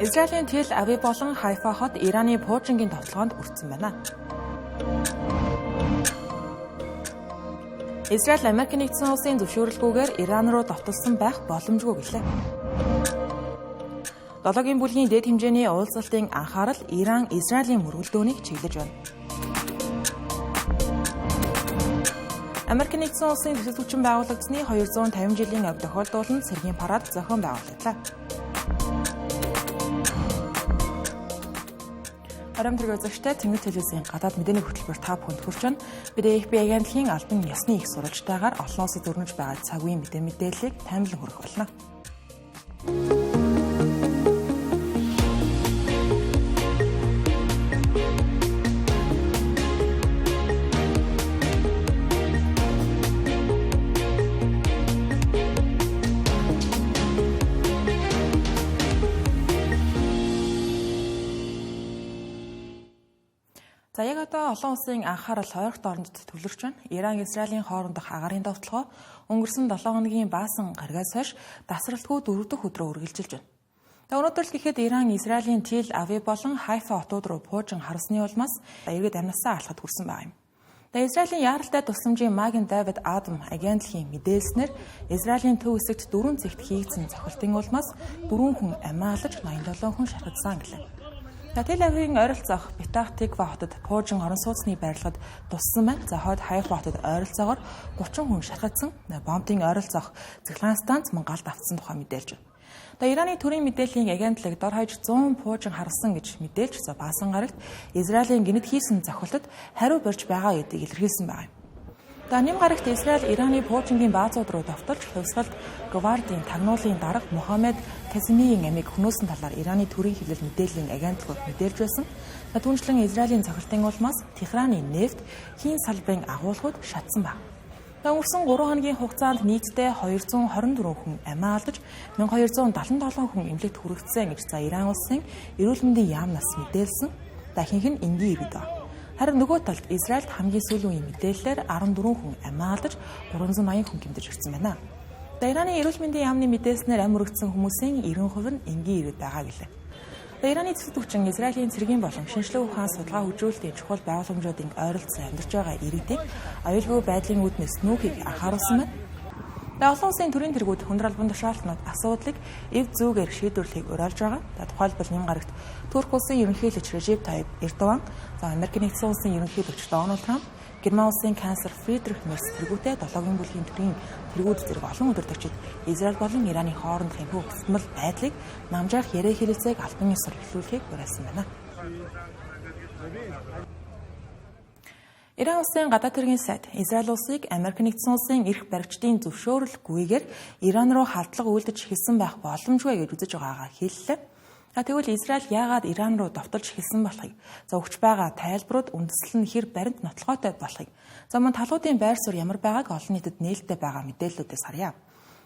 Израилийн Тел Авив болон Хайфа хот Ираны пуужингийн товтлогоонд өртсөн байна. Израиль Америк нэгдсэн улсын зөвшөөрлгүйгээр Иран руу довтолсон байх боломжгүй гэлээ. Долоогийн бүлгийн дэд хэмжээний уулзалтын анхаарал Иран Израилийн мөргөлдөөнийг чиглэж байна. Америк нэгдсэн улсын төсөл хүчин байгуулагдсны 250 жилийн авь тохиолдуулан цэргийн парад зохион байгуулагдлаа. Арамтрыг үзэгчтэй Тэнгэр телевизийн гадаад мэдээний хөтөлбөр та бүхэнд хүрч байна. Бид AFP агентлагийн албан ёсны их сурвалжтайгаар олон улсад өрнөж байгаа цаг үеийн мэдээллийг таймлан хүргэх болно. За яг одоо олон улсын анхаарал ойролт орондод төвлөрч байна. Иран Израилийн хоорондох агаарын довтлогоо өнгөрсөн 7 хоногийн баасан гаригаас хойш тасралтгүй 4 дахь өдрөө үргэлжилж байна. Өнөөдөр л гэхэд Иран Израилийн Тел Авив болон Хайфа хотууд руу пуужин харсны улмаас иргэд амнасаа алхад хүрсэн байгаа юм. Израилийн яаралтай тусламжийн Маген Давид Адам агентлагийн мэдээлснээр Израилийн төв хэсэгт 4 цэгт хийгдсэн цохилтын улмаас 4 хүн амиа алж 87 хүн шархагдсан гэлээ. Тел Авивын ойролцоох Петах Тиква хотод пуужин орон сууцны барилгад туссан байна. За хойд Хайфа хотод ойролцоогоор 30 хүн шархагдсан. Бомбын ойролцоох цэглэн станц мөн галд автсан тухай мэдээлж байна. Ираны төрийн мэдээллийн агентлаг дор хаяж 100 пуужин харсан гэж мэдээлж баасан гарагт Израилийн гинэд хийсэн зохилтод хариу барьж байгаа гэдгийг илэрхийлсэн байна. Ням гарагт Израиль Ираны пуужингийн баазууд руу довтолж хувьсгалд Гвардийн тагнуулын дарга Мухаммед Казимигийн амийг хөнөөсөн талаар Ираны төрийн хэлэл мэдээллийн агентлагууд мэдээлж байсан. Түүнчлэн Израилийн цохилтын улмаас Техраны нефт хийн салбарын агуулгууд шатсан байна. Өнгөрсөн 3 хоногийн хугацаанд нийтдээ 224 хүн амиа алдаж 1277 хүн эмнэлэгт хүрэгдсэн гэж Иран улсын эрүүл мэндийн яамнаас мэдээлсэн. Ихэнх нь энгийн иргэд байна. Харин нөгөө талд Израильд хамгийн сүүлийн үеийн мэдээллээр 14 хүн амиа алдаж 380 хүн гэмтэж ирсэн байна. Ираны эрүүл мэндийн яамны мэдээлснээр амь өргөдсөн хүмүүсийн 90% нь энгийн иргэд байгаа гэлээ. Ираны цэцэд хүчин Израилийн цэргийн болон шинжлэх ухаан судалгаа хөгжүүлэлтийн чухал байгууламжуудын ойролцоо амьдарч байгаа иргэдийн аюулгүй байдлын үүднээс нүүхийг анхааруулсан байна. Олон улсын төрийн тэргүүд хүндрэл албан тушаалтнууд асуудлыг эв зүүгээр шийдвэрлэхийг уриалж байгаа. Тухайлбал ням гарагт Турк улсын ерөнхийлөгч Режеп Тайип Эрдоган, Америк нэгдсэн улсын ерөнхийлөгч Дональд Трамп, Герман улсын канцлер Фридрих Мерц тэргүүтээ 7 бүлгийн төрийн тэргүүд зэрэг олон өдөртөгчид Израиль болон Ираны хоорондох энэхүү хөдөлмөл байдлыг намжаах яриа хэлэлцээг албан ёсоор эхлүүлэхийг уриалсан байна. Иран улсын гадаад хэргийн сайд Израиль улсыг Америк нэгдсэн улсын эрх баригчдын зөвшөөрлгүйгээр Иран руу халдлага үйлдэж эхэлсэн байх боломжгүй гэж үзэж байгаагаа хэллээ. Тэгвэл Израиль яагаад Иран руу довтолж эхэлсэн болохыг, өгч байгаа тайлбарууд үндэслэл нь хэр баримт нотлохойтой болохыг, мөн талуудын байр суурь ямар байгааг олон нийтэд нээлттэй байгаа мэдээллүүдээс харъя.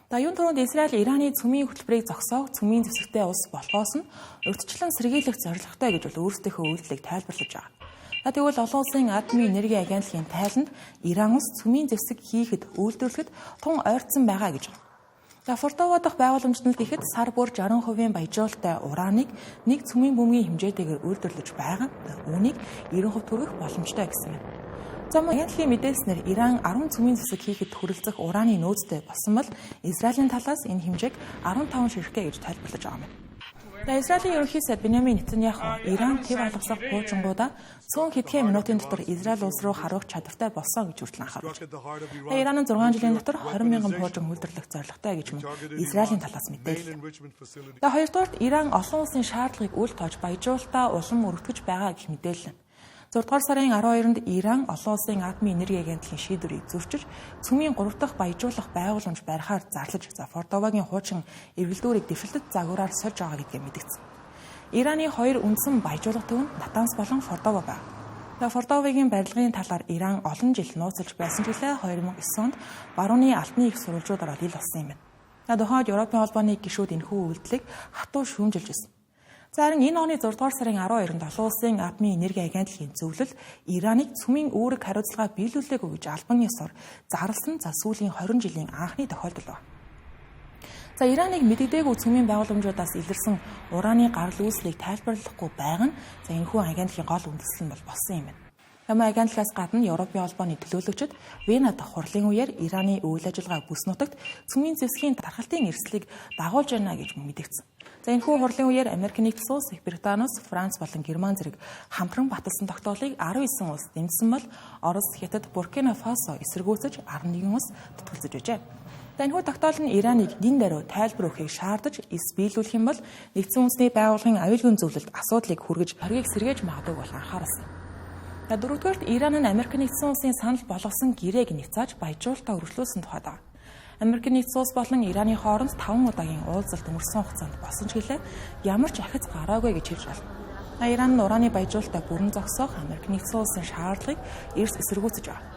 Юун түрүүнд Израиль Ираны цөмийн хөтөлбөрийг зогсоох цөмийн зэвсэгтэй улс болохоос нь урьдчилан сэргийлэх зорилготой гэж өөрсдийнхөө үйлдэлийг тайлбарлаж байгаа. Тэгвэл олон улсын атомын энерги агентлагийн тайланд Иран улс цөмийн зэвсэг хийхэд үйлдвэрлэхэд тун ойртсон байгаа гэж байна. Фортово дахь байгууламжид нь гэхэд сар бүр 60% баяжуулалттай ураныг нэг цөмийн бөмбөгийн хэмжээтэйгээр үйлдвэрлэж байгаа. Үүнийг 90% түргэх боломжтой гэсэн юм. Агентлагийн мэдээлснээр Иран 10 цөмийн зэвсэг хийхэд хүрэлцэх ураны нөөцтэй болсон бол Израилийн талаас энэ хэмжээг 15 ширхгээ гэж тайлбарлаж байгаа юм. Израилийн ерөнхий сайд Беньямин Нетаньяху Иран төв алгасах пуужингуудаа цөөн хэдхэн минутын дотор Израиль улс руу харуулах чадвартай болсон гэж хүртэл анхааруулж байна. Иран нь 6 жилийн дотор 20,000 пуужин үйлдвэрлэх зорилготой гэж мөн Израилийн талаас мэдээллээ. Хоёрдугаарт Иран олон улсын шаардлагыг үл тоож баяжуулалтаа улам өргөтгөж байгаа гэх мэдээлэл. 6 дугаар сарын 12-нд Иран олон улсын атомын энерги агентлагийн шийдвэрийг зөрчиж цөмийн 3 дахь баяжуулах байгууламж барихаар зарлаж Фортовогийн хуучин эргэлдүүрийг дэвшилтэд загвараар сольж байгаа гэдгээ мэдгдсэн. Ираны 2 үндсэн баяжуулах төв нь Натанс болон Фортово байна. Фортовогийн барилгын талаар Иран олон жил нууцлж байсан ч гэлээ 2009 онд барууны албаны их сурвалжуудаар ил болсон юм байна. Тухайд Европын холбооны гишүүд энэхүү үйлдэлийг хатуу шүүмжилж байсан. Харин энэ оны 6 дугаар сарын 12-нд олон улсын атомын энерги агентлагийн зөвлөл Ираныг цөмийн үүрэг хариуцлага биелүүлээг гэж албан ёсоор зарласан сүүлийн 20 жилийн анхны тохиолдол байна. За Ираныг мэдэгдээгүй цөмийн байгууламжуудаас илэрсэн ураны гарал үүслийг тайлбарлахгүй байгаа нь энэхүү агентлагийн гол үндэслэл нь болсон юм байна. Ямаа агентлагаас гадна Европын холбооны төлөөлөгчид Вена дахь хурлын үеэр Ираны үйл ажиллагаа бүс нутагт цөмийн зэвсгийн тархалтын эрсдлийг дагуулж байна гэж мэдэгдсэн. За энэхүү хурлын үеэр Америк нэгдсэн улс, Британи улс, Франц болон Герман зэрэг хамтран баталсан тогтоолыг 19 улс дэмжсэн бол Орос, Хятад, Буркина Фасо эсэргүүцэж 11 улс татгалзаж байжээ. За энэхүү тогтоол нь Ираныг дин даруй тайлбар өгөхийг шаардаж биелүүлэх юм бол нэгдсэн үндэсний байгууллагын аюулгүй зөвлөлд асуудлыг хүргэж хоргийг сэргээж магадгүй бол анхаарсан. За дөрөвдүгээрт Иран нь Америк нэгдсэн улсын санал болгосон гэрээг няцааж баяжуулалтаа өргөжлүүлсэн тухайд байна. Америк нэгдсэн улс болон Ираны хооронд 5 удаагийн уулзалт өнгөрсөн хугацаанд болсон ч гэлээ ямар ч ахиц гараагүй гэж хэлж байна. Иран нь ураны баяжуулалтаа бүрэн зогсоох Америк нэгдсэн улсын шаардлагыг эрс эсэргүүцэж байна.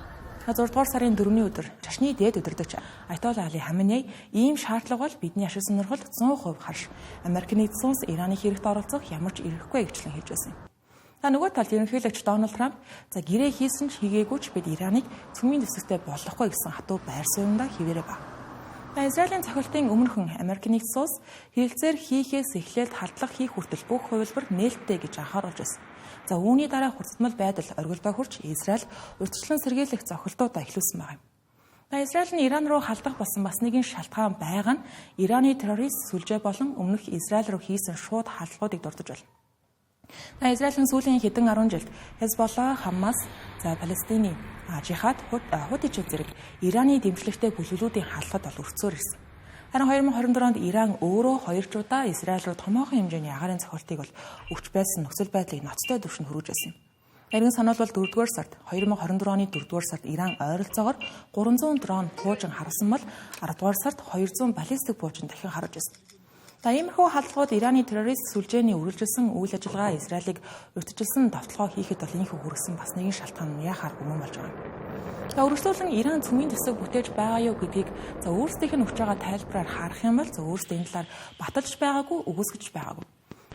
6 дугаар сарын 4-ний өдөр шашны дээд удирдагч Аятолла Али Хаменей ийм шаардлага бол бидний ашиг сонирхолд 100% харш Америк нэгдсэн улс Ираны хэрэгт оролцох ямар ч эрхгүй гэвчлэн хэлж байсан юм. Нөгөө талд ерөнхийлөгч Дональд Трамп гэрээ хийсэн ч хийгээгүй ч бид Ираныг цөмийн дэвсгэртэй болохгүй гэсэн хатуу байр сууриндаа хэвээрээ ба. Израилийн цохилтын өмнөхөн Америк нэгдсэн улс хэрэгцээр хийхээс эхлээд халдлага хийх хүртэл бүх хувилбар нээлттэй гэж анхааруулж байсан. За үүний дараа хурцтмал байдал оргилдоо хүрч Израиль урьдчилан сэргийлэх зохилтуудаа эхлүүлсэн байна. Израиль нь Иран руу халдах болсон бас нэгэн шалтгаан байгаа нь Ираны террорист сүлжээ болон өмнөх Израиль руу хийсэн шууд халдлагуудыг дурдж байна. Израилийн сүүлийн хэдэн 10 жилд Хезболла, Хамас, Палестины жихад, Хутичид зэрэг Ираны дэмжлэгтэй бүлгэлүүдийн халдлага бол өрцөөр ирсэн. Харин 2024 онд Иран өөрөө 2 удаа Израиль руу томоохон хэмжээний агаарын цохилтыг бол өгч байсан нөхцөл байдлыг ноцтой түвшинд хүргэж байсан. Эргэн санал бол 4-р сард 2024 оны 4-р сард Иран ойролцоогоор 300 дрон буужин харуулсан бол 10-р сард 200 баллистик буужин дахин харуулж байсан. Иймэрхүү халдлагууд Ираны террорист сүлжээний үргэлжилсэн үйл ажиллагаа Израилийг урьдчилсан давталгаа хийхэд бол инхүү хүргэсэн бас нэгэн шалтгаан нь яхаар өмнө болж байгаа. Үргэлжлүүлэн Иран цөмийн дэвсэг бүтээж байгаа юу гэдгийг өөрсдийнх нь өгч байгаа тайлбараар харах юм бол өөрсдийн энэ талаар баталж байгаагүй, үгүйсгэж байгаагүй.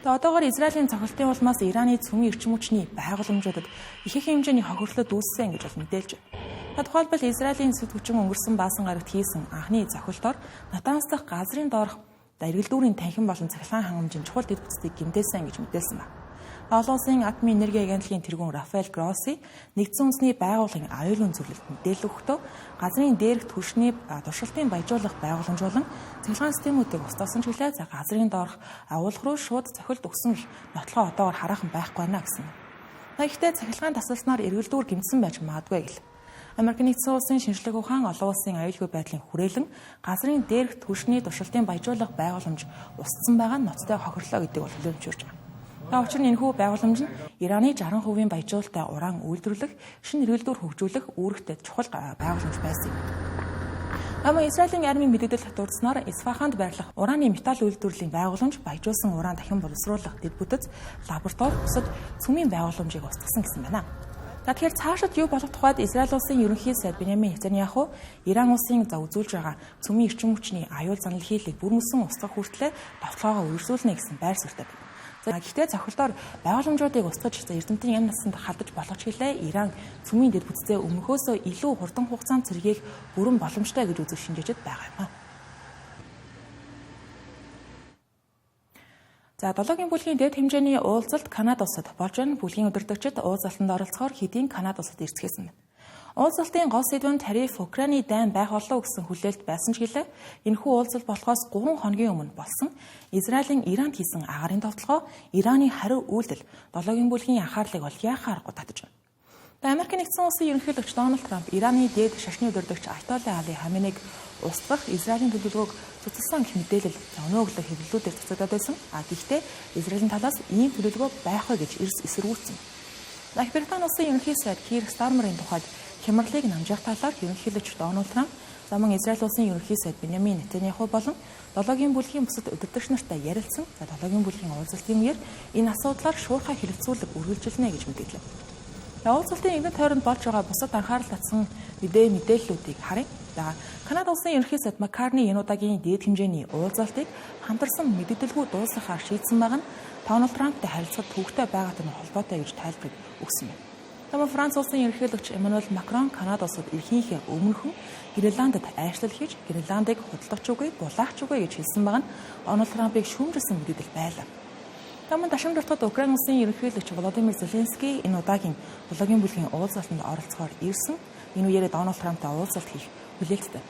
Одоогоор Израилийн цохилтын улмаас Ираны цөмийн эрчим хүчний байгууламжуудад их хэмжээний хохирлууд үүссэн гэж бол мэдээлж байна. Тухайлбал Израилийн эсвэд хүчин өнгөрсөн баасан гарагт хийсэн анхны цохилтоор Натанс дахь газрын доорх эргэлдүүрийн танхим болон цахилгаан хангамжийн чухал дэд бүтцийг гэмтээсэн гэж мэдээлсэн байна. Олон улсын атомын энерги агентлагийн тэргүүн Рафаэль Гросси нэгдсэн үндэсний байгууллагын аюулгүй зөвлөлд мэдээлэл өгөхдөө газрын дээрх түвшний туршилтын баяжуулах байгууламж болон цахилгаан системүүдийг устгасан ч гэлээ газрын доорх агуулга руу шууд цохилт өгсөн л нотлохоо одоогоор хараахан байхгүй байна гэсэн. Гэхдээ цахилгаан тасалснаар эргэлдүүр гэмтсэн байж магадгүй гэл. Америк нэгдсэн улсын шинжлэх ухаан олон улсын аюулгүй байдлын хүрээлэн газрын дээрх түвшний туршилтын баяжуулах байгууламж устсан байгаа нь ноцтой хохирлоо гэдэг бол хүлээмжшүүлж байна. Учир нь энэхүү байгууламж нь Ираны 60% баяжуулалттай уран үйлдвэрлэх, шинэ эргэлдүүр хөгжүүлэх үүрэгтэй чухал байгууламж байсан юм. Израилийн армийн мэдээлэл татварцснаар Исфаханд байрлах ураны металл үйлдвэрлэлийн байгууламж баяжуулсан уран дахин боловсруулах дэд бүтэц, лаборатори бусад цөмийн байгууламжийг устгасан гэсэн байна. Тэгэхээр цаашид юу болох тухайд Израиль улсын ерөнхий сайд Беньямин Нетаньяху Иран улсын үзүүлж байгаа цөмийн эрчим хүчний аюул занал хийлийг бүрмөсөн устгах хүртлээр давталгаагаа үргэлжлүүлнэ гэсэн байр суурьтай байна. Гэхдээ цохилтоор байгууламжуудыг устгаж эрдэмтдийн ян насанд халдаж болох ч гэлээ Иран цөмийн дэд бүтцээ өмнөхөөсөө илүү хурдан хугацаанд сэргээх бүрэн боломжтой гэж үзэж шинжээжэд байгаа юм. Долоогийн бүлгийн дэд хэмжээний уулзалт Канада улсад болж байна. Бүлгийн удирдагчид уулзалтанд оролцохоор хэдийн Канада улсад ирцгээсэн байна. Уулзалтын гол сэдв нь тариф Украины дайн байх болов гэсэн хүлээлт байсан ч гэлээ энэхүү уулзалт болохоос 3 хоногийн өмнө болсон Израилийн Иранд хийсэн агаарын довтлогоо Ираны хариу үйлдэл долоогийн бүлгийн анхаарлыг бол яахаар татаж байна. Америк нэгдсэн улсын ерөнхийлөгч Дональд Трамп Ираны дээд шашны удирдагч Аятолла Али Хаменейг устгах Израилийн төлөвлөгөөг цуцалсан гэх мэдээлэл өнөөгөө хэвлэлүүдээр цуцагдаад байсан. Гэхдээ Израилийн талаас ийм төлөвлөгөө байхгүй гэж эрс эсэргүүцсэн. Британи улсын ерөнхий сайд Кир Стармерийн тухайд хямралыг намжих талаар ерөнхийлөгч Дональд Трамп замун Израиль улсын ерөнхий сайд Беньямин Нетаньяху болон долоогийн бүлгийн бусад удирдагч нартай ярилцсан. Долоогийн бүлгийн уулзалтын үеэр энэ асуудлаар шуурхай хэлэлцүүлэг үргэлжилнэ гэж мэдээлэв. Уулзалтын иргэд тойронд болж байгаа бусад анхаарал татсан мэдээллүүдийг харъя. Канада улсын ерөнхий сайд Маккарни энэ удаагийн дээд хэмжээний уулзалтыг хамтарсан мэдээлэлгүй дуусгахаар шийдсэн байгаа нь Дональд Трамптай харилцаад төвөгтэй байгаатай холбоотой гэж тайлбарыг өгсөн юм. Тамаа Франц улсын ерөнхийлөгч Эммануэль Макрон Канада улсад эрхийнхээ өмнөхөн Гренландд ажил хийж Гренландыг худалдах үгүй, булаах үгүй гэж хэлсэн байгаа нь Дональд Трампыг шүүмжилсэн мэдээлэл байлаа. Тамаа дашин дуртад Украин улсын ерөнхийлөгч Володимир Зеленский энэ удаагийн булаагийн бүлгийн уулзалтанд оролцохоор ирсэн. Энэ үеэрээ Дональд Трамптай уулзалт хийх хүлээлттэй.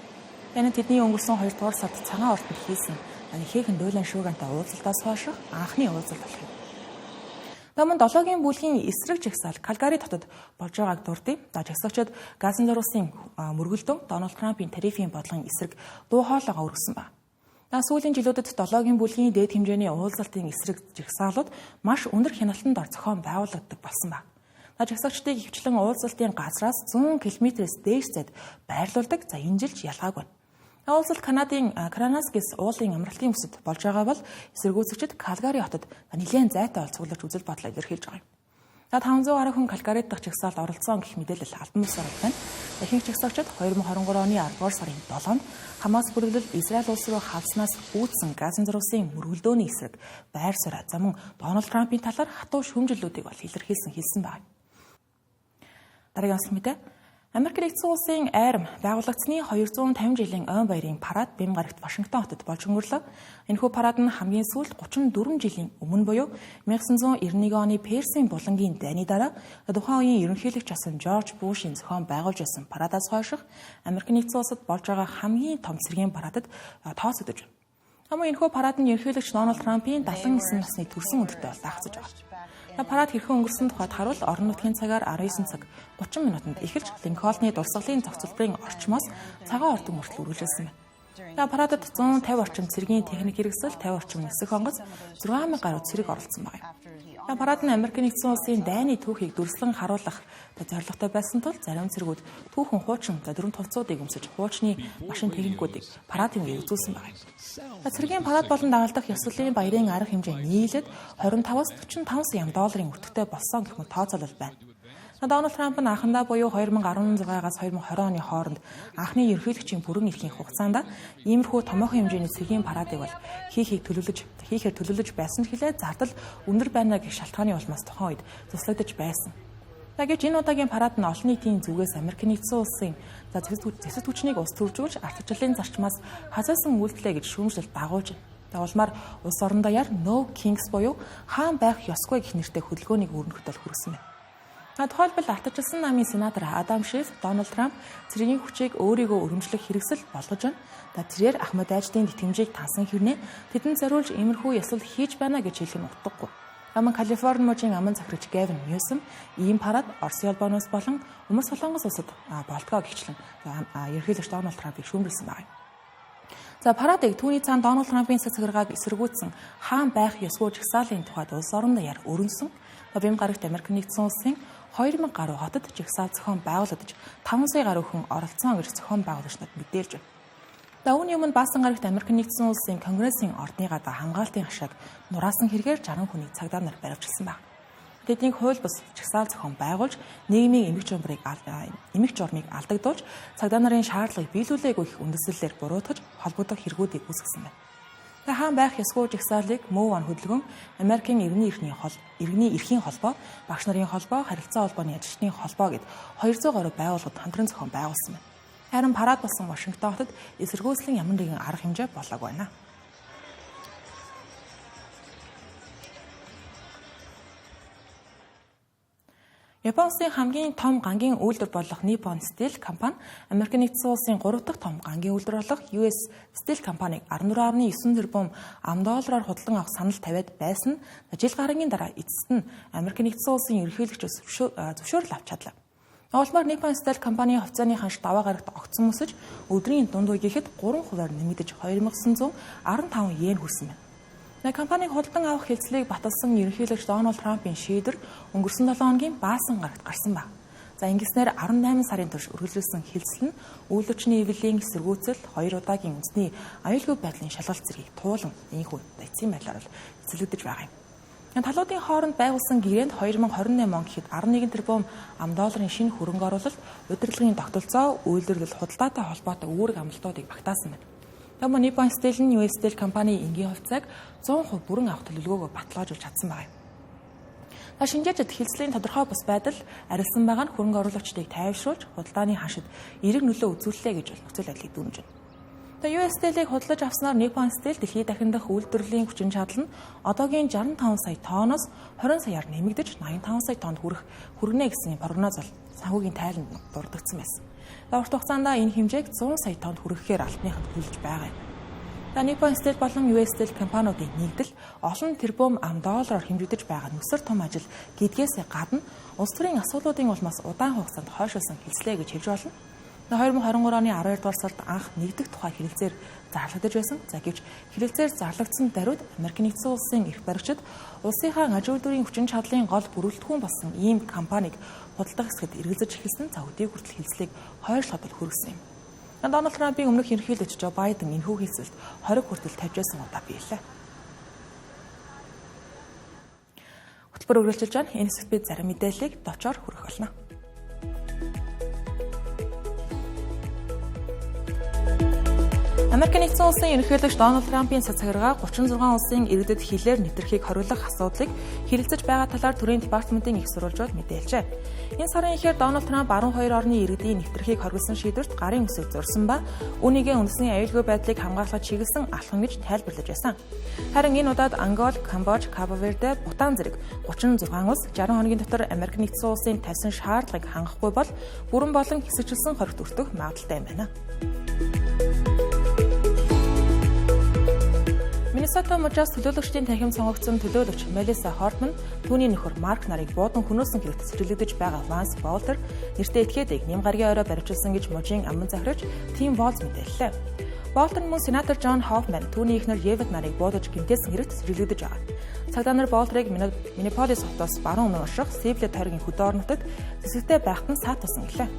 Энэ тэдний өнгөрсөн 2 дугаар сард цагаан ордонд хийсэн ихээхэн Дуйлан Шуугантай уулзалтаас хойш анхны уулзалт болох юм. Тамаа 7-гийн бүлгийн эсрэг жагсаал Калгари хотод болж байгааг дурдъя. Жагсаагчид газын зуруусын мөргөлдөн Дональд Трампын тарифын бодлогын эсрэг дуу хоолойгоо өргөсөн байна. Сүүлийн жилүүдэд 7-гийн бүлгийн дээд хэмжээний уулзалтын эсрэг жагсаалууд маш өндөр хяналтанд ор зохион байгуулагддаг болсон байна. Жагсаагчдыг хөвчлэн уулзалтын газраас 100 км-с дээш зайд байрлуулдаг. Энэ жилч ялгаагүй. Уулзалт Канадын Кранаскис уулын амралтын бүсэд болж байгаа бол эсэргүүцэгчид Калгари хотод нэлээд зайтай олцгоолж үзэл бодлоо илэрхийлж байгаа юм. 500 гаруй хүн Калгарид дахь жагсаалд оролцсон гэх мэдээлэл албан ёсоор байна. Ихэнх жагсаагчид 2023 оны 10 дугаар сарын 7-нд Хамас бүрэлдэл Израиль улс руу хавснаас үүдсэн газын зуруусын мөргөлдөөний эсрэг байр суурь замун Дональд Трампын талаар хатуу шүүмжлэлүүдийг бол хэлсэн байна. Дараагийн онцлог мэдээ. Америк нэгдсэн улсын айрам байгуулагдсны 250 жилийн ойн баярын парад Бэм гарагт Вашингтон хотод болж өнгөрлөө. Энэхүү парад нь хамгийн сүүлд 34 жилийн өмнө буюу 1991 оны Персийн булангийн дайны дараа тухайн үеийн ерөнхийлөгч асан Жорж Бушийн зохион байгуулж байсан парадаас хойш Америк нэгдсэн улсад болж байгаа хамгийн том цэргийн парадад тооцогдож байна. Хамаа энэхүү парад нь ерөнхийлөгч Дональд Трампын 79 насны төрсөн өдөртөө даахцж байгаа. Парад хэрхэн өнгөрсөн тухайд харуул орон нутгийн цагаар 19 цаг 30 минутанд эхэлж Линкольны дурсгалын зохицолтын орчмоос цагаан ордон хүртэл үргэлжилсэн байна. Парадад 150 орчим цэргийн техник хэрэгсэл, 50 орчим нисэх онгоц, 6000 гаруй цэрэг оролцсон байна. Парад нь Америк нэгдсэн улсын дайны түүхийг дүрслэн харуулах зорилготой байсан тул зарим цэргүүд түүхэн хуучин дөрвөн товцоодыг өмсөж хуучны машин техникүүдийг парадын үеэр үзүүлсэн байна. Цэргийн парад болон дагалдах ёслолын баярын арга хэмжээ нийлээд 25-аас 45 сая долларын өртөгтэй болсон гэх мэт тооцоолол байна. Дональд Трамп нь анхандаа буюу 2016-аас 2020 оны хооронд анхны ерөнхийлөгчийн бүрэн эрхийн хугацаанд иймэрхүү томоохон хэмжээний цэргийн парадыг бол хийхээр төлөвлөж байсан ч хэлээ зардал өндөр байна гэх шалтгааны улмаас тухайн үед туслагдаж байсан. Тэгэж энэ удаагийн парад нь олон нийтийн зүгээс Америк нэгдсэн улсын зэвсэг хүчнийг ус төржүүлж ардчлалын зарчмаас хазаасан үйлдэлээ гэж шүүмжлэлт дагуулж байна. Улмаар улс орон даяар No Kings буюу хаан байх ёсгүй гэх нэртэй хөдөлгөөнийг өрнөхөд хүргэсэн байна. Тухайлбал ардчилсан намын сенатор Адам Шиф Дональд Трамп цэргийн хүчийг өөрийгөө өргөмжлөх хэрэгсэл болгож байна. Тэрээр Ахмад Айждын тэтгэмжийг тансан хэрнээ тэдэнд зориулж иймэрхүү ёслол хийж байна гэж хэлэх нь утгагүй. Калифорни мужийн аман захирагч Гэвин Ньюсом ийм парад Оросын холбооноос болон Өмнөд Солонгос улсад болтгоо гихчлэн ерөнхийлөгч Дональд Трампыг шүүмжилсэн байна. Парадыг түүний цаана Дональд Трампын цэцгэргааг эсэргүүцсэн хаан байх ёсгүй жагсаалын тухайд улс орон даяар өрнсөн. Бэм гарагт Америк нэгдсэн улсын 2000 гаруй хотод жагсаал зохион байгуулагдаж 5 сая гаруй хүн оролцсон гэж зохион байгуулагчид мэдээлж байна. Үүний өмнө Баасан гарагт Америк нэгдсэн улсын Конгрессийн ордны гадаа хамгаалтын хашааг нураасан хэрэгээр 60 хүнийг цагдаа нар баривчилсан байна. Тэднийг хууль бус жагсаал зохион байгуулж нийгмийн эмх журмыг алдагдуулж цагдаа нарын шаардлагыг биелүүлээгүй их үндэслэлээр буруутгаж холбогдох хэрэгүүдийг үүсгэсэн байна. Хаан байх ёсгүй жагсаалыг Мөв хөдөлгөөн, Америкийн иргэний эрхийн холбоо, багш нарын холбоо, харилцаа холбооны ажилчны холбоо гэд 200 гаруй байгууллагад хамтран зохион байгуулсан байна. Харин парад болсон Вашингтон хотод эсэргүүцлийн ямар нэгэн арга хэмжээ болоогүй байна. Японы хамгийн том гангийн үйлдвэр болох Nippon Steel компани Америк нэгдсэн улсын 3 дахь том гангийн үйлдвэр болох US Steel компанийг 14.9 тэрбум $аар худалдан авах санал тавиад байсан жил гарагийн дараа эцэст нь Америк нэгдсэн улсын ерөнхийлөгчөөс зөвшөөрөл авч чадлаа. Улмаар Nippon Steel компани хувьцааны ханш даваа гарагт огцон мөсөж өдрийн дунд үе гэхэд 3% нэмэгдэж 2915 йен хүрсэн байна. Компаниг худалдан авах хэлцлийг баталсан ерөнхийлөгч Дональд Трампын шийдвэр өнгөрсөн 7 хоногийн Баасан гарагт гарсан байна. Ингэснээр 18 сарын турш үргэлжилсэн хэлцэл нь үйл өчний эвлэлийн эсэргүүцэл 2 удаагийн үндэсний аюулгүй байдлын шалгалт зэргийг туулан энэхүү эцсийн байдлаар эзэлэгдэж байгаа юм. Талуудын хооронд байгуулсан гэрээнд 2028 он гэхэд 11 тэрбум $ын шинэ хөрөнгө оруулалт, удирдлагын тогтолцоо, үйлдвэрлэл худалдаатай холбоотой үүрэг амлалтуудыг багтаасан байна. Nippon Steel нь US Steel компани энгийн хувьцааг 100% бүрэн авах төлөвлөгөөгөө баталгаажуулж чадсан байна. Шинжээчид хэлцлийн тодорхой бус байдал арилсан байгаа нь хөрөнгө оруулагчдыг тайвшруулж худалдааны ханшид эерэг нөлөө үзүүллээ гэж нөхцөл байдлыг дүүнэж байна. US Steel-ийг худалдаж авснаар Nippon Steel дэлхийд дахин дах үйлдвэрлэлийн хүчин чадал нь одоогийн 65 сая тонноос 20 саяар нэмэгдэж 85 сая тоннд хүргэнэ гэсэн прогноз бол санхүүгийн тайланд дурддагдсан байсан. Урт хугацаанд энэ хэмжээг 100 сая тоннд хүрэхээр албаныхад хүлж байгаа юм. Nippon Steel болон US Steel компаниудын нэгдэл олон тэрбум $, хэмжигдэж байгаа нүсэр том ажил гэдгээс гадна улс төрийн асуудлуудын улмаас удаан хугацаанд хойшилсан хэлслээ гэж хэлж болно. 2023 оны 12 дугаар сард анх нэгдэх тухай хэлэлцээр зарлагдаж байсан. Гэвч хэлэлцээр зарлагдсан даруйд Америк нэгдсэн улсын эрх баригчид улсынхаа аж үйлдвэрийн хүчин чадлын гол бүрэлдэхүүн болсон ийм компанийг худалдах хэсгэд эргэлзэж эхэлсэн өдийг хүртэл хэлслийг хойшлоход хүргэсэн юм. Дональд Трампын өмнөх ерөнхийлөгч Жо Байден энэхүү хэлцэлд 20 хүртэл тавьж байсан удаа биелээ. Хөтөлбөр үргэлжилж байна. Энэ хэсэгт бид зарим мэдээллийг товчоор хүргэх болно. Америк нэгдсэн улсын ерөнхийлөгч Дональд Трампын цацаграа 36 улсын иргэдэд хилээр нэвтрэхийг хориглох асуудлыг хэлэлцэж байгаа талаар төрийн департаментын их сурвалжууд мэдээлжээ. Энэ сарын эхээр Дональд Трамп 12 орны иргэдийн нэвтрэхийг хориглосон шийдвэрт гарын үсэг зурсан ба үүнийгээ үндэсний аюулгүй байдлыг хамгаалахад чиглэсэн алхам гэж тайлбарлаж байсан. Харин энэ удаад Ангол, Камбож, Кабо Верде, Бутан зэрэг 36 улс 60 хоногийн дотор Америк нэгдсэн улсын тавьсан шаардлагыг хангахгүй бол бүрэн болон хэсэгчилсэн хоригт өртөх магадaltaй юм байна. Миннесота мужаас төлөөлөгчдийн танхим сонгогдсон төлөөлөгч Мелисса Хортман түүний нөхөр Марк нарыг буудан хөнөөсөн хэрэгт цэцэрлэгдэж байгаа Ланс Болтер нэртэй этгээдийг нэм гаргийн орой баривчилсан гэж мужийн аман захирагч Тим Волз мэдээллээ. Болтер мөн сенатор Джон Хоффман түүний эхнэр Евет нарыг буудаж гэмтээсэн хэрэгт цэцэрлэгдэж байгаа. Цагдаа нар Болтерыг Миннеаполис хотоос баруун өмнө орших Сиблет тойргийн хөдөө орнотод зэсэгтэй байхад нь саатуулсан гэлээ.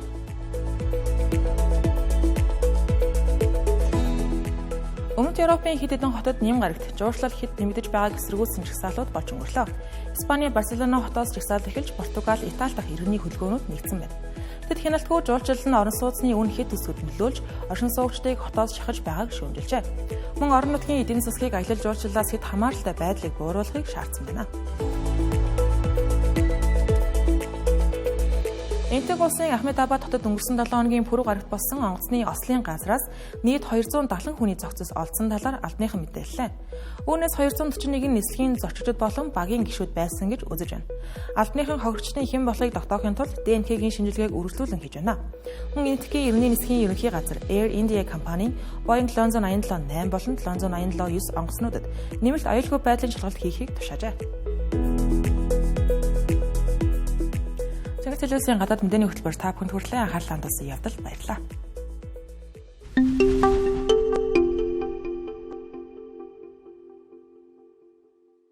Өмнөд Европын хэд хэдэн хотод нэм гарагт жуулчлал хэд нэмэгдэж байгааг эсэргүүцсэн жагсаалууд болж өнгөрлөө. Испани Барселона хотоос жагсаал эхэлж Португал, Итали дахь иргэний хөдөлгөөнүүд нэгдсэн байна. Тэд хяналтгүй жуулчлал нь орон сууцны үн хэд төсвөд нөлөөлж оршин суугчдыг хотоос шахаж байгааг шүүмжилжээ. Мөн орон нутгийн эдийн засгийг аялал жуулчлалаас хэд хамааралтай байдлыг бууруулахыг шаардсан байна. Энтэг улсын Ахмедабад хотод өнгөрсөн 7 хоногийн пүрэв гарагт болсон онгоцны ослын газраас нийт 270 хүний зохицос олдсон талаар албаныхан мэдээллээ. Үүнээс 241 нислэгийн зочдод болон багийн гишүүд байсан гэж үзэж байна. Албаныхан хохирчдын хэн болохыг тогтоохын тулд ДНК-гийн шинжилгээг үргэлжлүүлэн хийж байна. Мөн энэтхгийн иргэний нисхийн ерөнхий газар Air India компанийн Boeing 787-8 болон 787-9 онгоцнуудад нэмэлт аюулгүй байдлын шалгалт хийхийг тушаажээ. Телевизийн гадаад мэдээний хөтөлбөр та бүхэнд хүрэлээ анхаарлаа хандуулсан явдал баярлалаа.